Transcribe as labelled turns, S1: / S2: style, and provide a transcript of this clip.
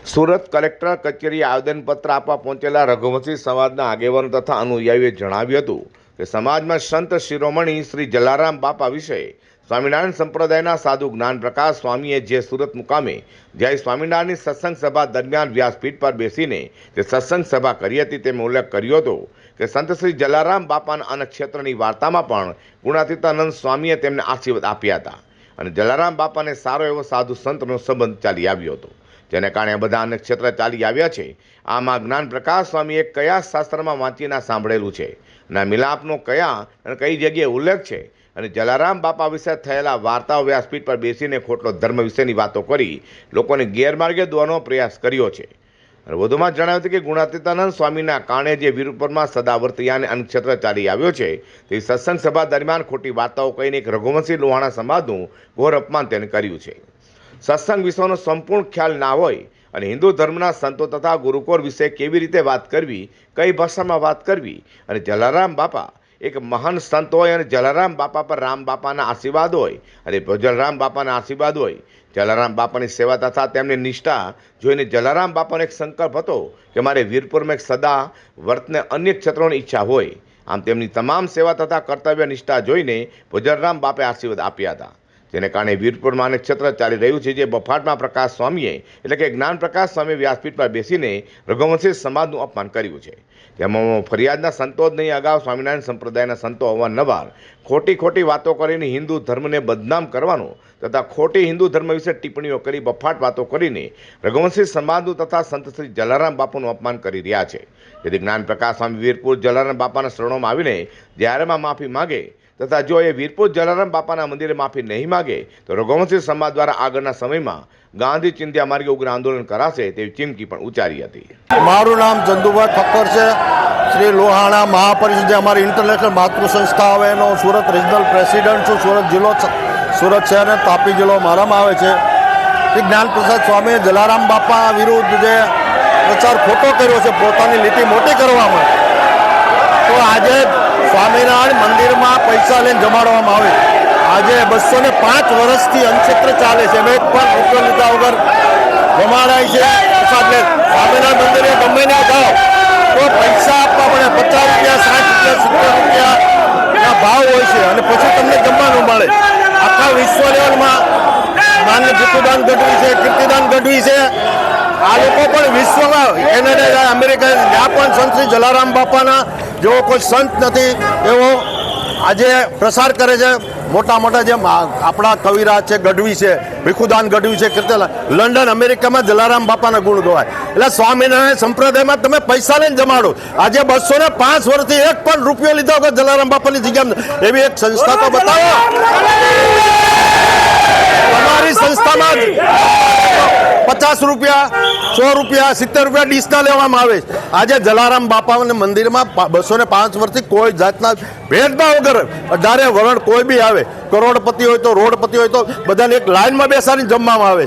S1: Surat collector કચેરીએ આવેદનપત્ર આપવા પહોંચેલા રઘુવંશી સમાજના આગેવાનો તથા અનુયાયીઓએ જણાવ્યું હતું કે સમાજમાં સંત શિરોમણી શ્રી જલારામ બાપા વિશે સ્વામિનારાયણ સંપ્રદાયના સાધુ જ્ઞાનપ્રકાશ સ્વામીએ જે સુરત મુકામે જ્યારે સ્વામિનારાયણની સત્સંગ સભા દરમિયાન વ્યાસપીઠ પર બેસીને જે સત્સંગ સભા કરી હતી તેમાં ઉલ્લેખ કર્યો હતો કે સંત શ્રી જલારામ બાપાના અન્નક્ષેત્રની વાર્તામાં પણ ગુણાતીતાનંદ સ્વામીએ તેમને આશીર્વાદ આપ્યા હતા અને જલારામ બાપાને સારો એવો સાધુ સંતનો સંબંધ ચાલી આવ્યો હતો, જેને કારણે બધા અનેક ક્ષેત્ર ચાલી આવ્યા છે. આમાં જ્ઞાન પ્રકાશ સ્વામીએ કયા શાસ્ત્રમાં વાંચીને સાંભળેલું છે અને મિલાપનો કયા અને કઈ જગ્યાએ ઉલ્લેખ છે અને જલારામ બાપા વિશે થયેલા વાર્તાઓ વ્યાસપીઠ પર બેસીને ખોટલો ધર્મ વિશેની વાતો કરી લોકોને ગેરમાર્ગે દોરવાનો પ્રયાસ કર્યો છે. અને વધુમાં જણાવ્યું હતું કે ગુણાતીતાનંદ સ્વામીના કારણે જે વીરપુરમાં સદાવર્તિયાને અન્નક્ષેત્ર ચાલી આવ્યો છે તે સત્સંગ સભા દરમિયાન ખોટી વાર્તાઓ કહીને એક રઘુવંશી લોહાણા સમાજનું ઘોર અપમાન તેને કર્યું છે. સત્સંગ વિશ્વનો સંપૂર્ણ ખ્યાલ ના હોય અને હિન્દુ ધર્મના સંતો તથા ગુરુકુળ વિશે કેવી રીતે વાત કરવી, કઈ ભાષામાં વાત કરવી અને જલારામ બાપા એક મહાન સંત હોય અને જલારામ બાપા પર રામ બાપાના આશીર્વાદ હોય અને જલારામ બાપાના આશીર્વાદ હોય. જલારામ બાપાની સેવા તથા તેમની નિષ્ઠા જોઈને જલારામ બાપાનો એક સંકલ્પ હતો કે મારે વીરપુરમાં એક સદા વર્તને અન્ય ક્ષેત્રોની ઈચ્છા હોય. આમ તેમની તમામ સેવા તથા કર્તવ્ય નિષ્ઠા જોઈને જલારામ બાપે આશીર્વાદ આપ્યા હતા, જેને કારણે વીરપુરમાં અનેક ક્ષેત્ર ચાલી રહ્યું છે. જે બફાટમાં પ્રકાશ સ્વામીએ એટલે કે જ્ઞાન પ્રકાશ સ્વામી વ્યાસપીઠ પર બેસીને રઘુવંશી સમાજનું અપમાન કર્યું છે. જેમાં ફરિયાદના સંતો જ નહીં, અગાઉ સ્વામિનારાયણ સંપ્રદાયના સંતો અવારનવાર ખોટી વાતો કરીને હિન્દુ ધર્મને બદનામ કરવાનો તથા ખોટી હિન્દુ ધર્મ વિશે ટિપ્પણીઓ કરી બફાટ વાતો કરીને રઘુવંશી સમાજનું તથા સંત શ્રી જલારામ બાપાનું અપમાન કરી રહ્યા છે. જેથી જ્ઞાન પ્રકાશ સ્વામી વીરપુર જલારામ બાપાના શરણોમાં આવીને જ્યારેમાં માફી માગે તથા જો એ વીરપુર જલારામ બાપાના મંદિરે માફી નહીં માગે તો રઘુવંશી સમાજ દ્વારા આગળના સમયમાં ગાંધી ચિંધ્યા માર્ગે ઉગ્ર આંદોલન કરાશે તેવી ચીમકી પણ ઉચ્ચારી હતી.
S2: મારું નામ ચંદુભાઈ ઠક્કર છે. શ્રી લોહાણા મહાપરિષદ જે અમારી ઇન્ટરનેશનલ માતૃ સંસ્થા આવે એનો સુરત રિજનલ પ્રેસિડેન્ટ છું. સુરત જિલ્લો, સુરત શહેર અને તાપી જિલ્લો મારામાં આવે છે. શ્રી જ્ઞાનપ્રસાદ સ્વામીએ જલારામ બાપા વિરુદ્ધ જે પ્રચાર ખોટો કર્યો છે પોતાની લીટી મોટી કરવામાં, તો આજે સ્વામિનારાયણ મંદિરમાં પૈસા લઈને જમાડવામાં આવે. આજે 205 વર્ષથી અન્નક્ષેત્ર ચાલે છે, એક પણ રૂપિયો લીધા વગર જમાડાય છે. સ્વામિનારાયણ મંદિરે ગમે ને જાઓ તો પૈસા આપવા પડે, 50 રૂપિયા, 60 રૂપિયા, 70 રૂપિયા ભાવ હોય છે અને પછી તમને જમવાનું મળે. આખા વિશ્વ લેવલમાં માન્ય ભીખુદાન ગઢવી છે, કીર્તિદાન ગઢવી છે, આ લોકો પણ વિશ્વમાં કેનેડા જાય, અમેરિકા ત્યાં પણ સંત શ્રી જલારામ બાપાના જેવો કોઈ સંત નથી એવો આજે પ્રસાર કરે છે. મોટા જેમ આપણા કવિરાજ છે, ગઢવી છે, ભીખુદાન ગઢવી છે, કીર્તિદાન, લંડન અમેરિકામાં જલારામ બાપાના ગુણ ગવાય. એટલે સ્વામિનારાયણ સંપ્રદાયમાં તમે પૈસા લઈને જમાડો. આજે 205 વર્ષથી એક પણ રૂપિયો લીધા વગર જલારામ બાપાની જગ્યા એવી એક સંસ્થા તો બતાવો. તમારી સંસ્થામાં 50 રૂપિયા, 100 રૂપિયા, 70 રૂપિયા ડીસના લેવામાં આવે છે. આજે જલારામ બાપાના મંદિરમાં 205 વર્ષથી કોઈ જાતના ભેદભાવ વગર 18 વરણ કોઈ બી આવે, કરોડપતિ હોય તો રોડપતિ હોય તો બધાને એક લાઈનમાં બેસાડીને જમવામાં આવે.